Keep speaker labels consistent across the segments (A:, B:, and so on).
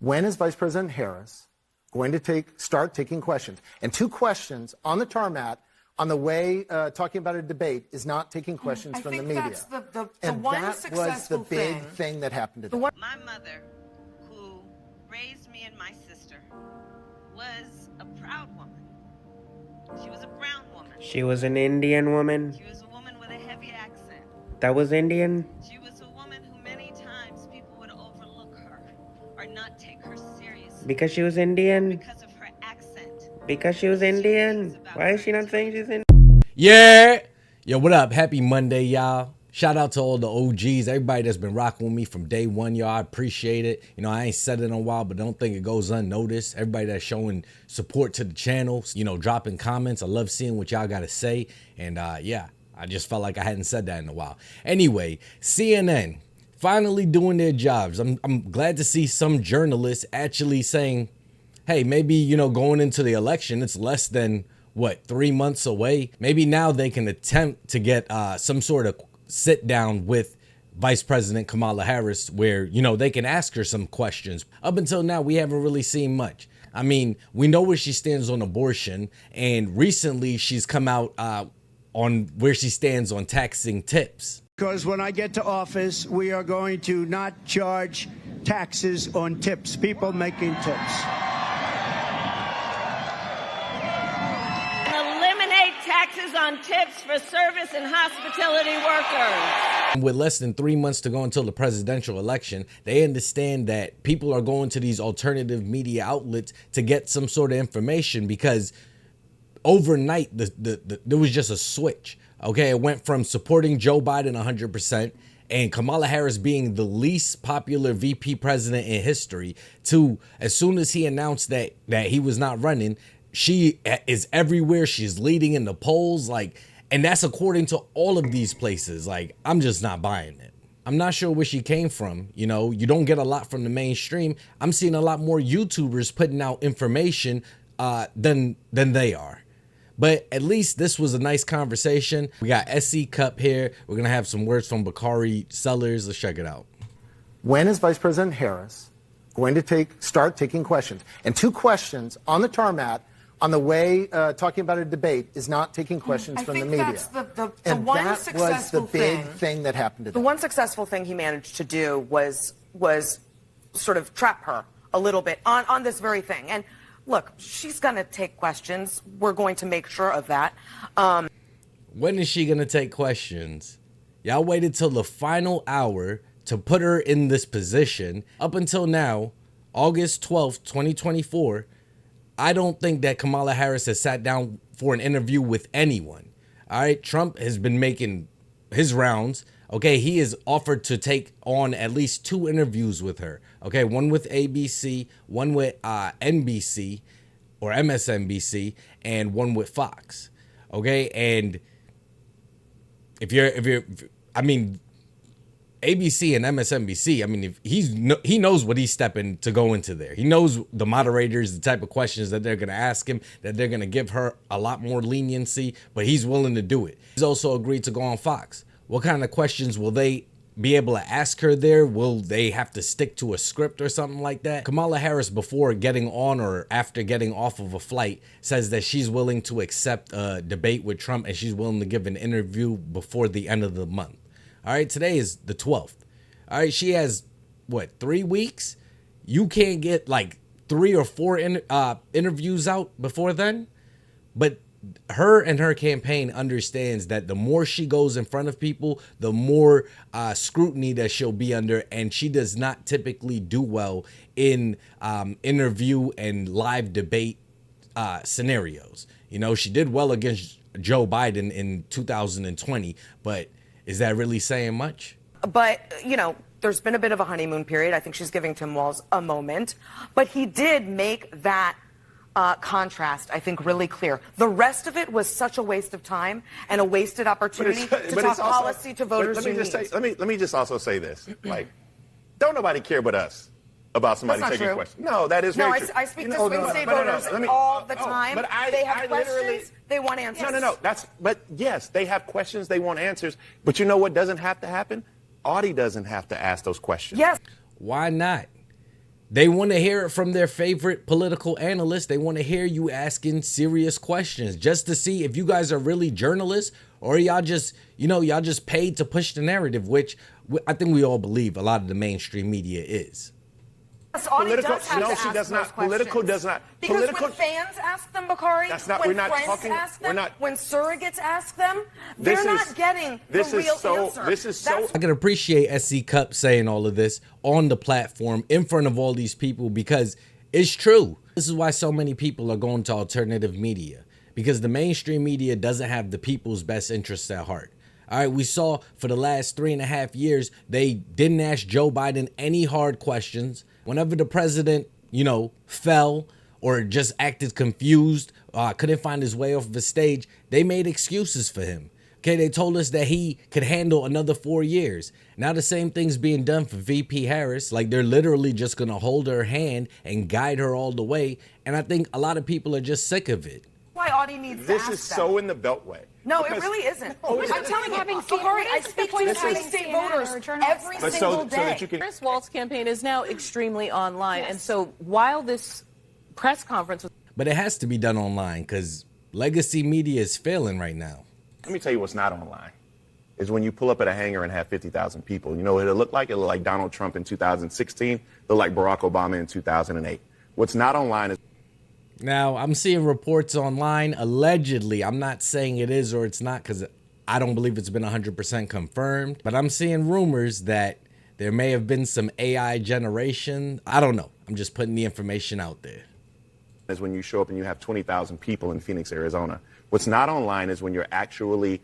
A: When is Vice President Harris going to start taking questions? And two questions on the tarmac on the way talking about a debate is not taking questions from the media.
B: That's the
A: and
B: one
A: that
B: successful
A: was the big thing that happened today.
C: My mother, who raised me and my sister, was a proud woman. She was a brown woman.
D: She was an Indian woman.
C: She was a woman with a heavy accent.
D: That was Indian?
C: She was a woman who many times people would overlook her or not take her seriously.
D: Because she was Indian?
C: Because of her accent.
D: Because she was Indian? Why is she not saying she's Indian?
E: Yeah. Yo, what up? Happy Monday, y'all. Shout out to all the OGs, everybody that's been rocking with me from day one, y'all. I appreciate it. You know, I ain't said it in a while, but don't think it goes unnoticed. Everybody that's showing support to the channel, you know, dropping comments. I love seeing what y'all got to say. And yeah, I just felt like I hadn't said that in a while. Anyway, CNN finally doing their jobs. I'm glad to see some journalists actually saying, hey, maybe, you know, going into the election, it's less than, what, 3 months away. Maybe now they can attempt to get some sort of sit down with Vice President Kamala Harris where, you know, they can ask her some questions. Up until now, we haven't really seen much. I mean, we know where she stands on abortion, and recently she's come out on where she stands on taxing tips.
F: Because when I get to office, we are going to not charge taxes on tips, people making tips.
C: Taxes on tips for service and hospitality workers.
E: With less than 3 months to go until the presidential election, they understand that people are going to these alternative media outlets to get some sort of information because overnight there was just a switch. Okay, it went from supporting Joe Biden 100% and Kamala Harris being the least popular VP president in history to, as soon as he announced that he was not running, she is everywhere. She's leading in the polls, like, and that's according to all of these places. Like, I'm just not buying it. I'm not sure where she came from. You know, you don't get a lot from the mainstream. I'm seeing a lot more YouTubers putting out information than they are. But at least this was a nice conversation. We got SC Cup here. We're going to have some words from Bakari Sellers. Let's check it out.
A: When is Vice President Harris going to start taking questions? And two questions on the tarmac on the way talking about a debate is not taking questions from the media.
B: That's the
A: and
B: one
A: that
B: successful
A: was the big thing that happened today.
B: The one successful thing he managed to do was sort of trap her a little bit on this very thing. And look, she's going to take questions. We're going to make sure of that.
E: When is she going to take questions? Y'all waited till the final hour to put her in this position. Up until now, August 12th, 2024, I don't think that Kamala Harris has sat down for an interview with anyone. All right, Trump has been making his rounds. Okay, he has offered to take on at least 2 interviews with her. Okay, one with ABC, one with NBC or MSNBC, and one with Fox. Okay, and I mean, ABC and MSNBC, I mean, if he knows what he's stepping to go into there. He knows the moderators, the type of questions that they're going to ask him, that they're going to give her a lot more leniency, but he's willing to do it. He's also agreed to go on Fox. What kind of questions will they be able to ask her there? Will they have to stick to a script or something like that? Kamala Harris, before getting on or after getting off of a flight, says that she's willing to accept a debate with Trump and she's willing to give an interview before the end of the month. All right, today is the 12th. All right, she has, what, 3 weeks? You can't get like 3 or 4 interviews out before then? But her and her campaign understands that the more she goes in front of people, the more scrutiny that she'll be under, and she does not typically do well in interview and live debate scenarios. You know, she did well against Joe Biden in 2020, but is that really saying much?
B: But, you know, there's been a bit of a honeymoon period. I think she's giving Tim Walz a moment. But he did make that contrast, I think, really clear. The rest of it was such a waste of time and a wasted opportunity to talk policy to voters.
G: Let me just also say this. Like, don't nobody care but us about somebody taking questions. No, that is very true.
B: I speak to swing state voters all the time.
G: But
B: they have questions, they want answers.
G: No. But yes, they have questions, they want answers. But you know what doesn't have to happen? Audie doesn't have to ask those questions.
B: Yes.
E: Why not? They want to hear it from their favorite political analyst. They want to hear you asking serious questions just to see if you guys are really journalists or y'all just, y'all just paid to push the narrative, which I think we all believe a lot of the mainstream media is.
B: Yes, Audie
G: Political,
B: does have
G: no,
B: to
G: she
B: ask
G: does
B: those
G: not.
B: questions.
G: Political does not.
B: Because
G: Political,
B: when fans ask them, Bakari,
G: That's not-
B: when
G: we're not
B: friends
G: talking-
B: ask
G: we're
B: them,
G: not-
B: when surrogates ask them,
G: This
B: they're
G: is-
B: not getting
G: this
B: the
G: is
B: real
G: so-
B: answer.
G: this is so-
B: That's
E: I can appreciate SC Cup saying all of this on the platform in front of all these people because it's true. This is why so many people are going to alternative media, because the mainstream media doesn't have the people's best interests at heart. All right, we saw for the last 3.5 years, they didn't ask Joe Biden any hard questions. Whenever the president, fell or just acted confused, couldn't find his way off the stage, they made excuses for him. Okay, they told us that he could handle another 4 years. Now the same thing's being done for VP Harris. Like, they're literally just going to hold her hand and guide her all the way. And I think a lot of people are just sick of it.
B: why Audie needs to
G: this
B: ask
G: is
B: them.
G: so in the beltway.
B: No,
G: Because-
B: it really isn't.
G: Oh,
B: I'm telling you, Bakari, I speak to swing state voters every
G: But
B: single
G: so
B: day.
G: that you can.
H: Chris Walt's campaign is now extremely online. And so while this press conference was
E: But it has to be done online because legacy media is failing right now.
G: Let me tell you what's not online. Is when you pull up at a hangar and have 50,000 people. You know what it'll look like? It'll look like Donald Trump in 2016. It'll look like Barack Obama in 2008. What's not online is
E: Now, I'm seeing reports online, allegedly. I'm not saying it is or it's not because I don't believe it's been 100% confirmed. But I'm seeing rumors that there may have been some AI generation. I don't know. I'm just putting the information out there.
G: is when you show up and you have 20,000 people in Phoenix, Arizona. What's not online is when you're actually,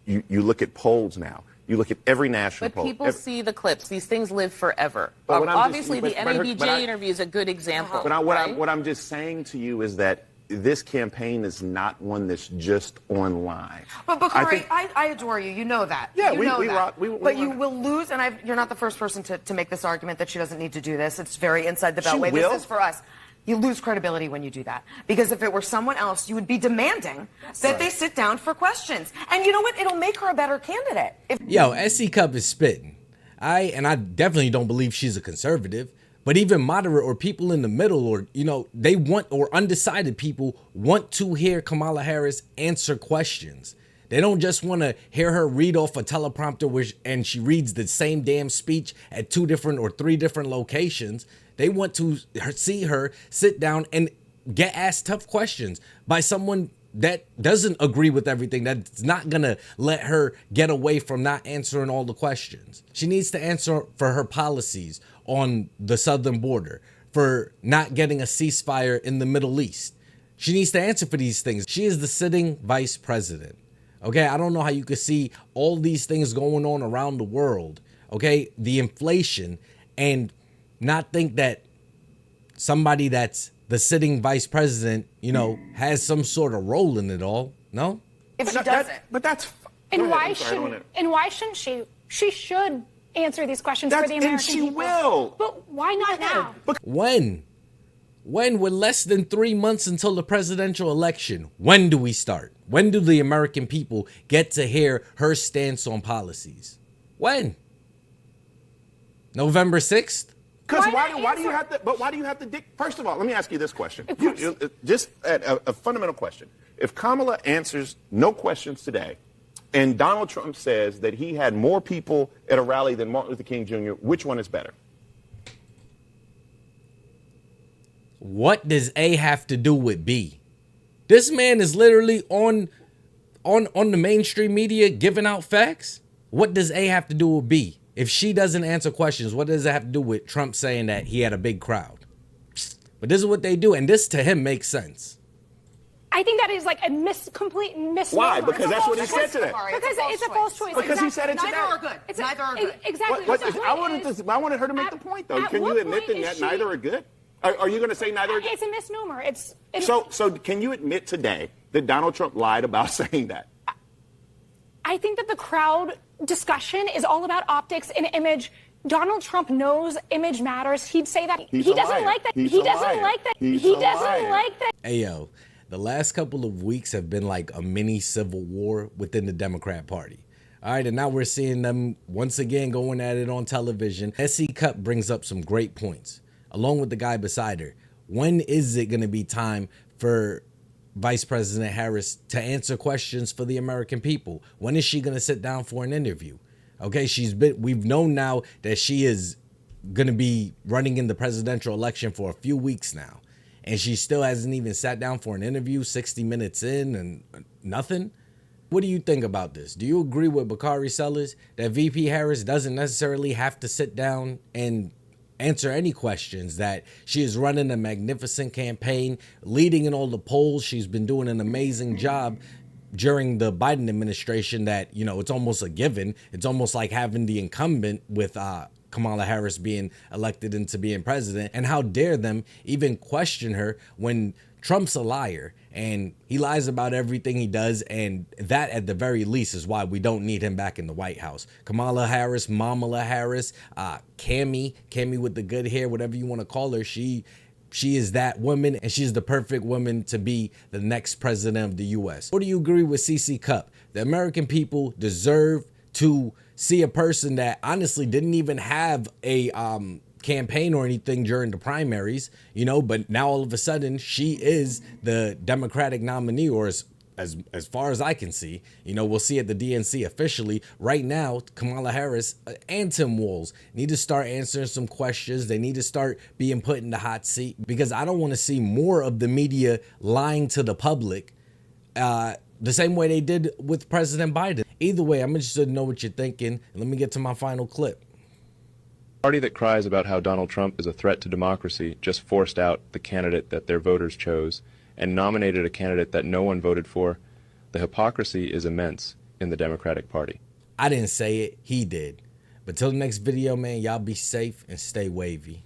G: you look at polls now. You look at every national
H: But
G: poll.
H: people see the clips. These things live forever.
G: But what I'm just-
H: Obviously,
G: but-
H: the
G: but-
H: NABJ
G: but I-
H: interview is a good example.
G: But
H: right?
G: what I'm just saying to you is that this campaign is not one that's just online.
B: But Bakari,
G: think-
B: I adore you. You know that.
G: Yeah,
B: you
G: we-
B: know
G: we
B: that.
G: rock- we
B: but you
G: rock.
B: will lose, and you're not the first person to make this argument that she doesn't need to do this. It's very inside the
G: She
B: beltway.
G: will?
B: This is for us. You lose credibility when you do that. Because if it were someone else, you would be demanding that they sit down for questions. And you know what? It'll make her a better candidate.
E: Yo, SC Cup is spitting. I definitely don't believe she's a conservative, but even moderate or people in the middle or, they want, or undecided people want to hear Kamala Harris answer questions. They don't just want to hear her read off a teleprompter and she reads the same damn speech at 2 different or 3 different locations. They want to see her sit down and get asked tough questions by someone that doesn't agree with everything, that's not going to let her get away from not answering all the questions. She needs to answer for her policies on the southern border, for not getting a ceasefire in the Middle East. She needs to answer for these things. She is the sitting vice president. Okay, I don't know how you could see all these things going on around the world, okay, the inflation, and not think that somebody that's the sitting vice president, has some sort of role in it all. No?
B: If she doesn't.
G: But that's. Go
I: And
G: ahead,
I: why
G: I'm sorry, I don't wanna-
I: shouldn't she? She should answer these questions for the
G: And
I: American
G: she
I: people.
G: will.
I: But why not now?
E: When? When, with less than 3 months until the presidential election, when do we start? When do the American people get to hear her stance on policies? When? November 6th?
G: Because
I: Why
G: why
I: not
G: do you
I: answer?
G: have to? But why do you have to? First of all, let me ask you this question.
I: Of course.
G: Just a fundamental question. If Kamala answers no questions today, and Donald Trump says that he had more people at a rally than Martin Luther King Jr., which one is better?
E: What does A have to do with B? This man is literally on the mainstream media giving out facts. What does A have to do with B? If she doesn't answer questions, what does it have to do with Trump saying that he had a big crowd? But this is what they do, and this to him makes sense.
I: I think that is like a complete misnomer.
G: Why? Because that's what he said today.
I: Because it's a false choice.
G: Because he
I: exactly.
G: said it today.
B: Neither are good.
I: It's
B: Neither are good.
I: Exactly.
G: What-
I: The point
G: I wanted her to make
I: at-
G: the point, though.
I: at
G: Can
I: what
G: you admit
I: point
G: that
I: is
G: neither are good? Are you going to say neither are good?
I: It's a misnomer. It's
G: So can you admit today that Donald Trump lied about saying that?
I: I think that the crowd discussion is all about optics and image. Donald Trump knows image matters. He'd say that.
G: He's
I: He
G: a
I: doesn't
G: liar.
I: like that.
G: He's
I: He
G: a
I: doesn't
G: liar.
I: like that.
G: He's
I: He
G: a
I: doesn't
G: liar.
I: like that.
E: Hey, yo, the last couple of weeks have been like a mini civil war within the Democrat Party. All right, and now we're seeing them once again going at it on television. SC Cup brings up some great points. along with the guy beside her. When is it going to be time for Vice President Harris to answer questions for the American people? When is she going to sit down for an interview? Okay, we've known now that she is going to be running in the presidential election for a few weeks now, and she still hasn't even sat down for an interview 60 minutes in and nothing. What do you think about this? Do you agree with Bakari Sellers that VP Harris doesn't necessarily have to sit down and answer any questions, that she is running a magnificent campaign, leading in all the polls? She's been doing an amazing job during the Biden administration, that, you know, it's almost a given. It's almost like having the incumbent with Kamala Harris being elected into being president. And how dare them even question her when Trump's a liar and he lies about everything he does, and that at the very least is why we don't need him back in the White House. Kamala Harris, Mamala Harris, Cammy with the good hair, whatever you want to call her, she is that woman, and she's the perfect woman to be the next president of the U.S. Or do you agree with CC Cup? The American people deserve to see a person that honestly didn't even have a campaign or anything during the primaries, you know, but now all of a sudden she is the Democratic nominee, or as far as I can see. You know, we'll see at the DNC officially. Right now, Kamala Harris and Tim Walz need to start answering some questions. They need to start being put in the hot seat, because I don't want to see more of the media lying to the public the same way they did with President Biden. Either way, I'm interested to know what you're thinking. Let me get to my final clip.
J: The party that cries about how Donald Trump is a threat to democracy just forced out the candidate that their voters chose and nominated a candidate that no one voted for. The hypocrisy is immense in the Democratic Party.
E: I didn't say it, he did. But till the next video, man, y'all be safe and stay wavy.